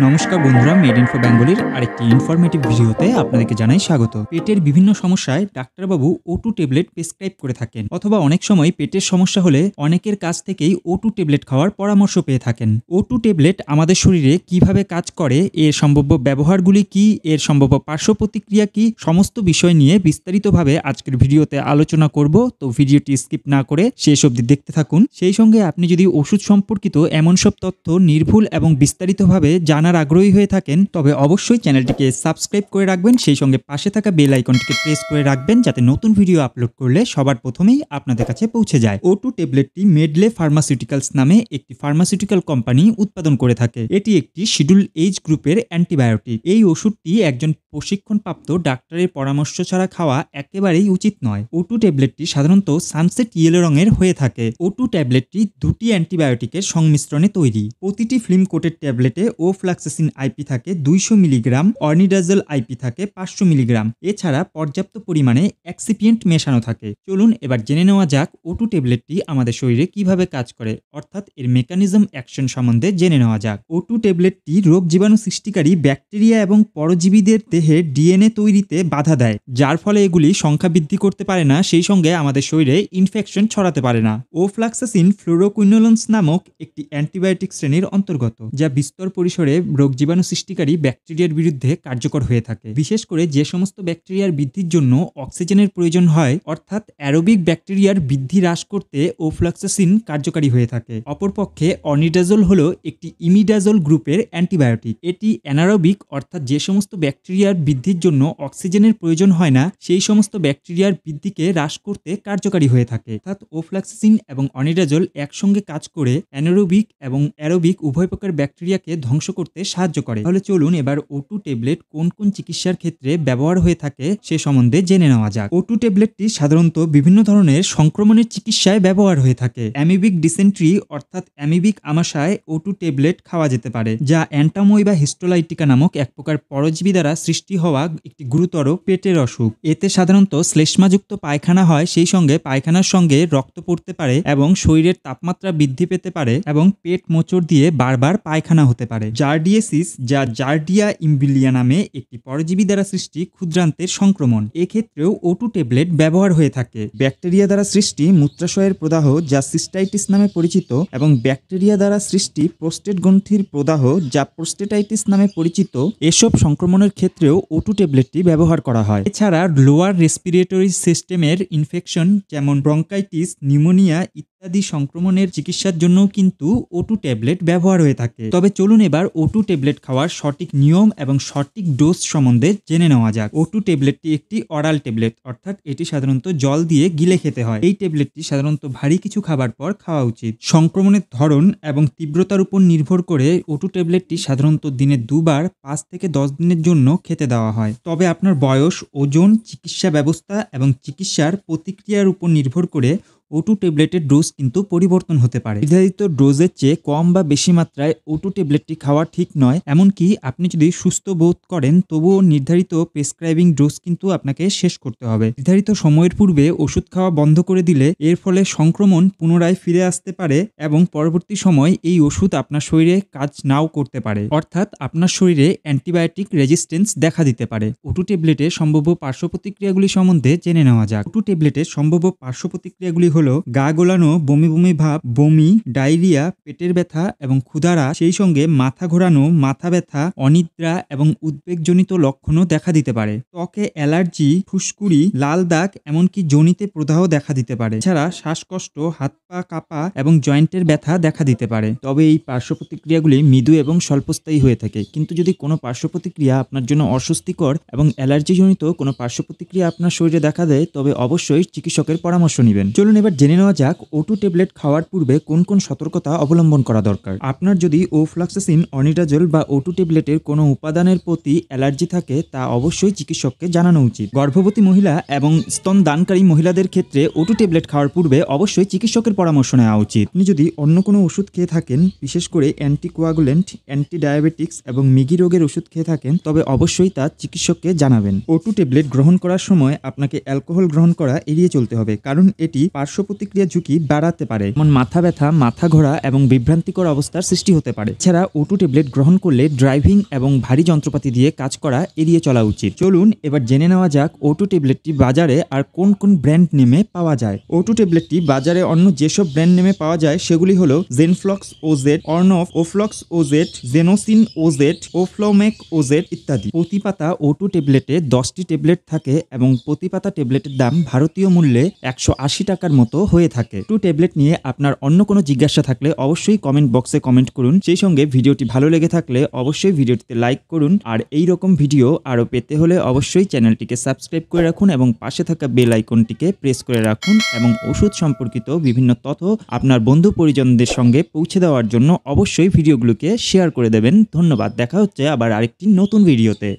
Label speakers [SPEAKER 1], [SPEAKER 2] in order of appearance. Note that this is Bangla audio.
[SPEAKER 1] নমস্কার বন্ধুরা, মেড ইনফো বেঙ্গলির আরেকটি ইনফরমেটিভ ভিডিওতে আপনাদেরকে জানাই স্বাগত। পেটের বিভিন্ন সমস্যায় ডাক্তারবাবু O2 ট্যাবলেট প্রেসক্রাইব করে থাকেন, অথবা অনেক সময় পেটের সমস্যা হলে অনেকের কাছ থেকেই O2 ট্যাবলেট খাওয়ার পরামর্শ পেয়ে থাকেন। O2 ট্যাবলেট আমাদের শরীরে কিভাবে কাজ করে, এর সম্ভাব্য ব্যবহারগুলি কি, এর সম্ভাব্য পার্শ্ব প্রতিক্রিয়া কি, সমস্ত বিষয় নিয়ে বিস্তারিতভাবে আজকের ভিডিওতে আলোচনা করব। তো ভিডিওটি স্কিপ না করে শেষ অবধি দেখতে থাকুন। সেই সঙ্গে আপনি যদি ওষুধ সম্পর্কিত এমন সব তথ্য নির্ভুল এবং বিস্তারিতভাবে জানার আগ্রহী হয়ে থাকেন, তবে অবশ্যই চ্যানেলটিকে সাবস্ক্রাইব করে রাখবেন। সেই সঙ্গে পাশে থাকা বেল আইকনটিকে প্রেস করে রাখবেন, যাতে নতুন ভিডিও আপলোড করলে সবার প্রথমেই আপনাদের কাছে পৌঁছে যায়। O2 ট্যাবলেটটি মেডলে ফার্মাসিউটিক্যালস নামে একটি ফার্মাসিউটিক্যাল কোম্পানি উৎপাদন করে থাকে। এটি একটি শিডিউল এইজ গ্রুপের অ্যান্টিবায়োটিক। এই ওষুধটি একজন প্রশিক্ষণপ্রাপ্ত ডাক্তারের পরামর্শ ছাড়া খাওয়া একেবারেই উচিত নয়। O2 ট্যাবলেটটি সাধারণত সানসেট ইয়েলো রঙের হয়ে থাকে। O2 ট্যাবলেটটি দুটি অ্যান্টিবায়োটিকের সংমিশ্রণে তৈরি। প্রতিটি ফিল্ম কোটেড ট্যাবলেটে ওফ্লাক্সাসিন আইপি থাকে 200 মিলিগ্রাম, অর্নিডাজল আইপি থাকে 500 মিলিগ্রাম। এছাড়া পর্যাপ্ত পরিমাণে এক্সিপিয়েন্ট মেশানো থাকে। চলুন এবার জেনে নেওয়া যাক O2 ট্যাবলেটটি আমাদের শরীরে কিভাবে কাজ করে, অর্থাৎ এর মেকানিজম অ্যাকশন সম্বন্ধে জেনে নেওয়া যাক। O2 ট্যাবলেটটি রোগ জীবাণু সৃষ্টিকারী ব্যাকটেরিয়া এবং পরজীবীদের দেহে ডিএনএ তৈরিতে বাধা দেয়, যার ফলে এগুলি সংখ্যা বৃদ্ধি করতে পারে না, সেই সঙ্গে আমাদের শরীরে ইনফেকশন ছড়াতে পারে না। ওফ্লাক্সাসিন ফ্লুরোকুইনোলোন্স নামক একটি অ্যান্টিবায়োটিক শ্রেণীর অন্তর্গত, যা বিস্তর পরিসরে রোগ জীবাণু সৃষ্টিকারী ব্যাকটেরিয়ার বিরুদ্ধে কার্যকর হয়ে থাকে। বিশেষ করে যে সমস্ত ব্যাকটেরিয়ার বৃদ্ধির জন্য অক্সিজেনের প্রয়োজন হয়, অর্থাৎ অ্যারোবিক ব্যাকটেরিয়ার বৃদ্ধি হ্রাস করতে ওফ্লাক্সাসিন কার্যকারী হয়ে থাকে। অপরপক্ষে অর্নিডাজল হলো একটি ইমিডাজল গ্রুপের অ্যান্টিবায়োটিক। এটি অ্যানারোবিক, অর্থাৎ যে সমস্ত ব্যাকটেরিয়ার বৃদ্ধির জন্য অক্সিজেনের প্রয়োজন হয় না, সেই সমস্ত ব্যাকটেরিয়ার বৃদ্ধিকে হ্রাস করতে কার্যকারী হয়ে থাকে। অর্থাৎ ওফ্লাক্সাসিন এবং অর্নিডাজল একসঙ্গে কাজ করে অ্যানারোবিক এবং অ্যারোবিক উভয় প্রকার ব্যাকটেরিয়াকে ধ্বংস করতে সাহায্য করে। তাহলে চলুন এবার O2 ট্যাবলেট কোন কোন চিকিৎসার ক্ষেত্রে ব্যবহার হয়ে থাকে সে সম্বন্ধে জেনে নেওয়া যাক। O2 ট্যাবলেটটি সাধারণত বিভিন্ন ধরনের সংক্রমণের চিকিৎসায় ব্যবহার হয়ে থাকে। অ্যামিবিক ডিসেন্ট্রি অর্থাৎ অ্যামিবিক আমাশায় O2 ট্যাবলেট খাওয়া যেতে পারে, যা অ্যান্টামোইবা হিস্টোলাইটিকা নামক এক প্রকার পরজীবী দ্বারা সৃষ্টি হওয়া একটি গুরুতর পেটের অসুখ। এতে সাধারণত শ্লেষ্মাযুক্ত পায়খানা হয়, সেই সঙ্গে পায়খানার সঙ্গে রক্ত পড়তে পারে এবং শরীরের তাপমাত্রা বৃদ্ধি পেতে পারে এবং পেট মোচড় দিয়ে বারবার পায়খানা হতে পারে। জার্ডিয়েসিস, যা জার্ডিয়া ইমবিলিয়া নামে একটি পরজীবী দ্বারা সৃষ্টি ক্ষুদ্রান্তের সংক্রমণ, এক্ষেত্রেও O2 ট্যাবলেট ব্যবহার হয়ে থাকে। ব্যাকটেরিয়া দ্বারা সৃষ্টি মূত্রাশয়ের প্রদাহ, যা সিস্টাইটিস নামে পরিচিত, এবং ব্যাকটেরিয়া দ্বারা সৃষ্টি প্রোস্টেট গ্রন্থির প্রদাহ, যা প্রোস্টেটাইটিস নামে পরিচিত, এসব সংক্রমণের ক্ষেত্রেও O2 ট্যাবলেটটি ব্যবহার করা হয়। এছাড়া লোয়ার রেসপিরেটরি সিস্টেমের ইনফেকশন যেমন ব্রঙ্কাইটিস, নিউমোনিয়া ইত্যাদি সংক্রমণের চিকিৎসার জন্যও কিন্তু O2 ট্যাবলেট ব্যবহার হয়ে থাকে। তবে চলুন এবার O2 ট্যাবলেট খাওয়ার সঠিক নিয়ম এবং সঠিক ডোজ সম্বন্ধে জেনে নেওয়া যাক। O2 ট্যাবলেটটি একটি অরাল ট্যাবলেট, অর্থাৎ এটি সাধারণত জল দিয়ে গিলে খেতে হয়। এই ট্যাবলেটটি সাধারণত ভারী কিছু খাবার পর খাওয়া উচিত। সংক্রমণের ধরন এবং তীব্রতার উপর নির্ভর করে O2 ট্যাবলেটটি সাধারণত দিনে দুবার 5 থেকে 10 দিনের জন্য খেতে দেওয়া হয়। তবে আপনার বয়স, ওজন, চিকিৎসা ব্যবস্থা এবং চিকিৎসার প্রতিক্রিয়ার উপর নির্ভর করে O2 ট্যাবলেটের ডোজ কিন্তু পরিবর্তন হতে পারে। নির্ধারিত ডোজের চেয়ে কম বা বেশি মাত্রায় O2 ট্যাবলেটটি খাওয়া ঠিক নয়। এমনকি আপনি যদি সুস্থ বোধ করেন, তবুও নির্ধারিত প্রেসক্রাইবিং ডোজ কিন্তু আপনাকে শেষ করতে হবে। নির্ধারিত সময়ের পূর্বে ওষুধ খাওয়া বন্ধ করে দিলে এর ফলে সংক্রমণ পুনরায় ফিরে আসতে পারে এবং পরবর্তী সময় এই ওষুধ আপনার শরীরে কাজ নাও করতে পারে, অর্থাৎ আপনার শরীরে অ্যান্টিবায়োটিক রেজিস্ট্যান্স দেখা দিতে পারে। O2 ট্যাবলেটের সম্ভাব্য পার্শ্ব প্রতিক্রিয়াগুলি সম্বন্ধে জেনে নেওয়া যাক। O2 ট্যাবলেটের সম্ভাব্য পার্শ্ব প্রতিক্রিয়াগুলি হলো গা গোলানো, বমি বমি ভাব, বমি, ডায়রিয়া, পেটের ব্যথা এবং ক্ষুধারা, সেই সঙ্গে মাথা ঘোরানো, মাথা ব্যথা, অনিদ্রা এবং উদ্বেগজনিত লক্ষণও দেখা দিতে পারে। ত্বকে অ্যালার্জি, ফুসকুড়ি, লাল দাগ, এমনকি যোনিতে প্রদাহ দেখা দিতে পারে। এছাড়া শ্বাসকষ্ট, হাত পা কাঁপা এবং জয়েন্টের ব্যথা দেখা দিতে পারে। তবে এই পার্শ্ব প্রতিক্রিয়াগুলি মৃদু এবং স্বল্পস্থায়ী হয়ে থাকে। কিন্তু যদি কোনো পার্শ্ব প্রতিক্রিয়া আপনার জন্য অস্বস্তিকর এবং অ্যালার্জিজনিত কোনো পার্শ্ব প্রতিক্রিয়া আপনার শরীরে দেখা দেয়, তবে অবশ্যই চিকিৎসকের পরামর্শ নেবেন। চলুন এবার জেনে নেওয়া যাক O2 ট্যাবলেট খাওয়ার পূর্বে কোন কোন সতর্কতা অবলম্বন করা দরকার। আপনার যদি ওফ্লাক্সাসিন, অর্নিডাজল বা O2 ট্যাবলেটের কোনো উপাদানের প্রতি অ্যালার্জি থাকে, তা অবশ্যই চিকিৎসককে জানানো উচিত। গর্ভবতী মহিলা এবং স্তনদানকারী মহিলাদের ক্ষেত্রে O2 ট্যাবলেট খাওয়ার পূর্বে অবশ্যই চিকিৎসকের পরামর্শ নেওয়া উচিত। আপনি যদি অন্য কোনো ওষুধ খেয়ে থাকেন, বিশেষ করে অ্যান্টিকোয়াগুলেন্ট, অ্যান্টি ডায়াবেটিক্স এবং মিগি রোগের ওষুধ খেয়ে থাকেন, তবে অবশ্যই তা চিকিৎসককে জানাবেন। O2 ট্যাবলেট গ্রহণ করার সময় আপনাকে অ্যালকোহল গ্রহণ করা এড়িয়ে চলতে হবে, কারণ এটি পার্শ্ব প্রতিক্রিয়া ঝুঁকি বাড়াতে পারে, যেমন মাথা ব্যথা, মাথা ঘোরা এবং বিভ্রান্তিকর অবস্থার সৃষ্টি হতে পারে। এছাড়া O2 ট্যাবলেট গ্রহণ করলে ড্রাইভিং এবং ভারী যন্ত্রপাতি দিয়ে কাজ করা এড়িয়ে চলা উচিত। চলুন এবার জেনে নেওয়া যাক O2 ট্যাবলেটটি বাজারে আর কোন কোন ব্র্যান্ড নেমে পাওয়া যায়। O2 ট্যাবলেটটি বাজারে অন্য যেসব ব্র্যান্ড নেমে পাওয়া যায় সেগুলি হলো জেনফ্লক্স OZ, অর্নফ, ওফ্লক্স OZ, জেনোসিন OZ, ওফ্লোমেক OZ ইত্যাদি। প্রতি পাতা O2 ট্যাবলেটে 10টি ট্যাবলেট থাকে এবং প্রতি পাতা ট্যাবলেটের দাম ভারতীয় মূল্যে 180 টাকার মতো হয়ে থাকে। O2 ট্যাবলেট নিয়ে আপনার অন্য কোনো জিজ্ঞাসা থাকলে অবশ্যই কমেন্ট বক্সে কমেন্ট করুন। সেই সঙ্গে ভিডিওটি ভালো লেগে থাকলে অবশ্যই ভিডিওটিতে লাইক করুন। আর এই রকম ভিডিও আরও পেতে হলে অবশ্যই চ্যানেলটিকে সাবস্ক্রাইব করে রাখুন এবং পাশে থাকা বেল আইকনটিকে প্রেস করে রাখুন এবং ওষুধ সম্পর্কিত বিভিন্ন তথ্য আপনার বন্ধু পরিজনদের সঙ্গে পৌঁছে দেওয়ার জন্য অবশ্যই ভিডিওগুলোকে শেয়ার করে দেবেন। ধন্যবাদ। দেখা হচ্ছে আবার আরেকটি নতুন ভিডিওতে।